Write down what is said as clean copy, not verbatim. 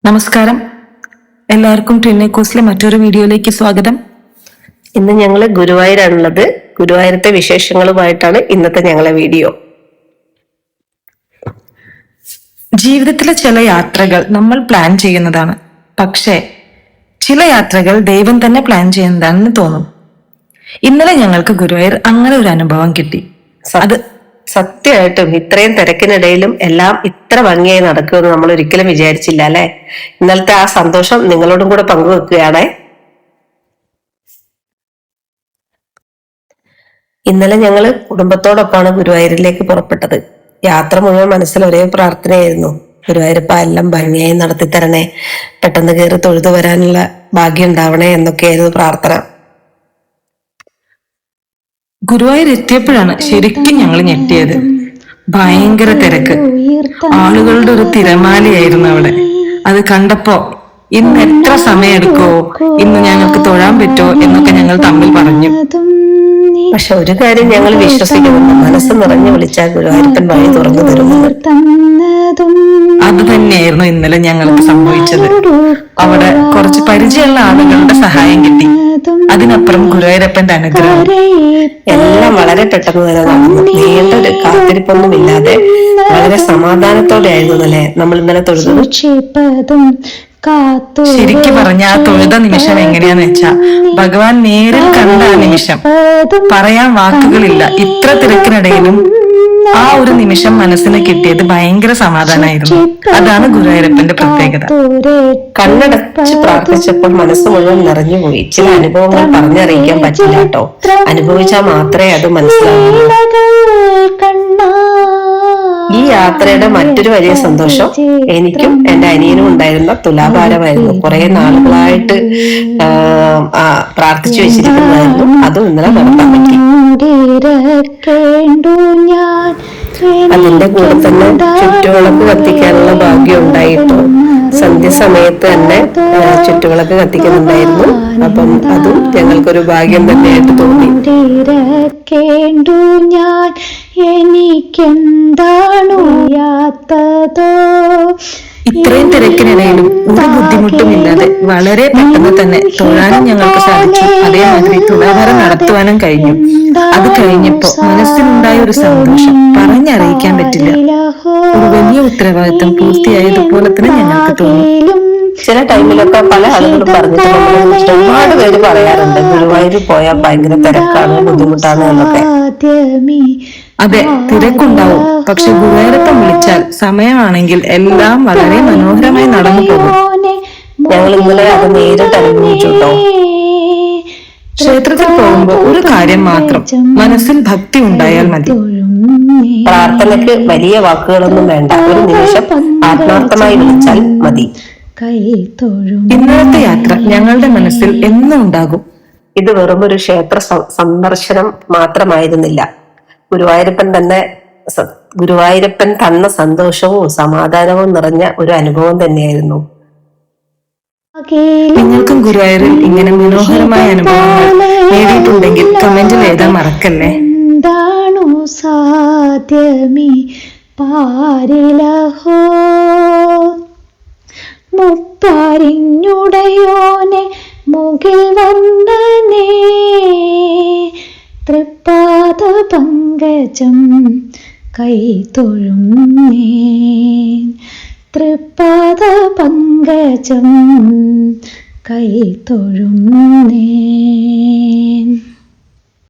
നമസ്കാരം, എല്ലാവർക്കും ട്രിന്നേക്കോസിലെ മറ്റൊരു വീഡിയോയിലേക്ക് സ്വാഗതം. ഇന്ന് ഞങ്ങൾ ഗുരുവായൂരാണുള്ളത്. ഗുരുവായൂരത്തെ വിശേഷങ്ങളുമായിട്ടാണ് ഇന്നത്തെ ഞങ്ങളെ വീഡിയോ. ജീവിതത്തിലെ ചില യാത്രകൾ നമ്മൾ പ്ലാൻ ചെയ്യുന്നതാണ്, പക്ഷേ ചില യാത്രകൾ ദൈവം തന്നെ പ്ലാൻ ചെയ്യുന്നതാണെന്ന് തോന്നും. ഇന്നലെ ഞങ്ങൾക്ക് ഗുരുവായൂർ അങ്ങനെ ഒരു അനുഭവം കിട്ടി. അത് സത്യമായിട്ടും ഇത്രയും തിരക്കിനിടയിലും എല്ലാം ഇത്ര ഭംഗിയായി നടക്കുമെന്ന് നമ്മൾ ഒരിക്കലും വിചാരിച്ചില്ല അല്ലെ. ഇന്നലത്തെ ആ സന്തോഷം നിങ്ങളോടും കൂടെ പങ്കുവെക്കുകയാണേ. ഇന്നലെ ഞങ്ങള് കുടുംബത്തോടൊപ്പമാണ് ഗുരുവായൂരിലേക്ക് പുറപ്പെട്ടത്. യാത്ര മുഴുവൻ മനസ്സിൽ ഒരേ പ്രാർത്ഥനയായിരുന്നു. ഗുരുവായൂരപ്പ എല്ലാം ഭംഗിയായി നടത്തി തരണേ, പെട്ടെന്ന് കയറി തൊഴുതു വരാനുള്ള ഭാഗ്യം ഉണ്ടാവണേ എന്നൊക്കെയായിരുന്നു പ്രാർത്ഥന. ഗുരുവായൂർ എത്തിയപ്പോഴാണ് ശരിക്കും ഞങ്ങൾ ഞെട്ടിയത്. ഭയങ്കര തിരക്ക്, ആളുകളുടെ ഒരു തിരമാലയായിരുന്നു അവിടെ. അത് കണ്ടപ്പോ ഇന്ന് എത്ര സമയം എടുക്കുമോ, ഇന്ന് ഞങ്ങൾക്ക് തൊഴാൻ പറ്റുമോ എന്നൊക്കെ ഞങ്ങൾ തമ്മിൽ പറഞ്ഞു. പക്ഷെ ഒരു കാര്യം ഞങ്ങൾ വിശ്വസിക്കുന്നു, മനസ്സ് നിറഞ്ഞു വിളിച്ചാൽ ഗുരുവായൂരപ്പൻ വഴി തുറന്നു തരുന്നത്. അത് തന്നെയായിരുന്നു ഇന്നലെ ഞങ്ങൾക്ക് സംഭവിച്ചത്. അവിടെ കുറച്ച് പരിചയമുള്ള ആളുകളുടെ സഹായം കിട്ടി. അതിനപ്പുറം ഗുരുവായൂരപ്പന്റെ അനുഗ്രഹം. എല്ലാം വളരെ പെട്ടെന്ന് തന്നെ നടന്നു. നീണ്ടൊരു കാത്തിരിപ്പൊന്നും ഇല്ലാതെ വളരെ സമാധാനത്തോടെ ആയിരുന്നു അല്ലെ നമ്മൾ ഇന്നലെ തൊഴുതത്. ശരിക്കും പറഞ്ഞ ആ തൊഴുത നിമിഷം എങ്ങനെയാന്ന് വെച്ചാ, ഭഗവാൻ നേരിൽ കണ്ട ആ നിമിഷം പറയാൻ വാക്കുകളില്ല. ഇത്ര തിരക്കിനിടയിലും ആ ഒരു നിമിഷം മനസ്സിന് കിട്ടിയത് ഭയങ്കര സമാധാനമായിരുന്നു. അതാണ് ഗുരുവായൂരപ്പന്റെ പ്രത്യേകത. കണ്ണടച്ച് പ്രാർത്ഥിച്ചപ്പോൾ മനസ്സ് മുഴുവൻ നിറഞ്ഞുപോയി. ചില അനുഭവങ്ങൾ പറഞ്ഞറിയിക്കാൻ പറ്റില്ല കേട്ടോ, അനുഭവിച്ചാൽ മാത്രമേ അത് മനസ്സിലാവൂ. ഈ യാത്രയുടെ മറ്റൊരു വലിയ സന്തോഷം എനിക്കും എന്റെ അനിയനും ഉണ്ടായിരുന്ന തുലാഭാരമായിരുന്നു. കുറെ നാളുകളായിട്ട് പ്രാർത്ഥിച്ചു വെച്ചിരിക്കുന്നതായിരുന്നു. അതും ഇന്നലെ നടത്താൻ പറ്റി. അതിന്റെ കൂടെ തന്നെ ചുറ്റുവിളക്ക് കത്തിക്കാനുള്ള ഭാഗ്യം ഉണ്ടായിട്ടു. സന്ധ്യസമയത്ത് തന്നെ ചുറ്റുവിളക്ക് കത്തിക്കുന്നുണ്ടായിരുന്നു. അപ്പം അതും ഞങ്ങൾക്കൊരു ഭാഗ്യം തന്നെയായിട്ട് തോന്നി. ഇത്രയും തിരക്കിനിടയിലും ഒരു ബുദ്ധിമുട്ടുമില്ലാതെ വളരെ പെട്ടെന്ന് തന്നെ തൊഴാനും ഞങ്ങൾക്ക് സാധിച്ചു. അതേമാതിരി തുലാഭാരം നടത്തുവാനും കഴിഞ്ഞു. അത് കഴിഞ്ഞപ്പോ മനസ്സിലുണ്ടായ ഒരു സന്തോഷം പറഞ്ഞറിയിക്കാൻ പറ്റില്ല. ഒരു വലിയ ഉത്തരവാദിത്വം പൂർത്തിയായതുപോലെ തന്നെ ഞങ്ങൾക്ക് തോന്നി. ചില ടൈമിലൊക്കെ പല ആളുകളും പറഞ്ഞിട്ട് ഒരുപാട് പേര് പറയാറുണ്ട്, ഗുരുവായൂർ പോയാൽ ഭയങ്കര തിരക്കാണ്, ബുദ്ധിമുട്ടാണ് എന്നൊക്കെ. അതെ, തിരക്കുണ്ടാവും. പക്ഷെ ഗുരുവായൂരപ്പൻ വിളിച്ചാൽ സമയമാണെങ്കിൽ എല്ലാം വളരെ മനോഹരമായി നടന്നു പോകും. ഞങ്ങൾ ഇന്നലെ അത് നേരിട്ട് അനുഭവിച്ചു കേട്ടോ. ക്ഷേത്രത്തിൽ പോകുമ്പോൾ ഒരു കാര്യം മാത്രം, മനസ്സിൽ ഭക്തി ഉണ്ടായാൽ മതി. പ്രാർത്ഥനയ്ക്ക് വലിയ വാക്കുകളൊന്നും വേണ്ട, ഒരു നിമിഷം ആത്മാർത്ഥമായി വിളിച്ചാൽ മതി. ഇന്നലത്തെ യാത്ര ഞങ്ങളുടെ മനസ്സിൽ എന്നും ഉണ്ടാകും. ഇത് വെറും ഒരു ക്ഷേത്ര സന്ദർശനം മാത്രമായിരുന്നില്ല. ഗുരുവായൂരപ്പൻ തന്ന സന്തോഷവും സമാധാനവും നിറഞ്ഞ ഒരു അനുഭവം തന്നെയായിരുന്നു. നിങ്ങൾക്കും ഗുരുവായൂരിൽ ഇങ്ങനെ മനോഹരമായ അനുഭവങ്ങൾ നേടിയിട്ടുണ്ടെങ്കിൽ കമന്റിൽ എഴുതാൻ മറക്കല്ലേ. എന്താണു സാധ്യമീ പാരിലഹോ, മുപ്പാരിഞ്ഞുടയോനെ മുകിൽ വന്ദനേ, തൃപ്പാദ പങ്കജം കൈതൊഴുന്നേ, തൃപ്പാദ പങ്കജം കൈതൊഴുന്നേ.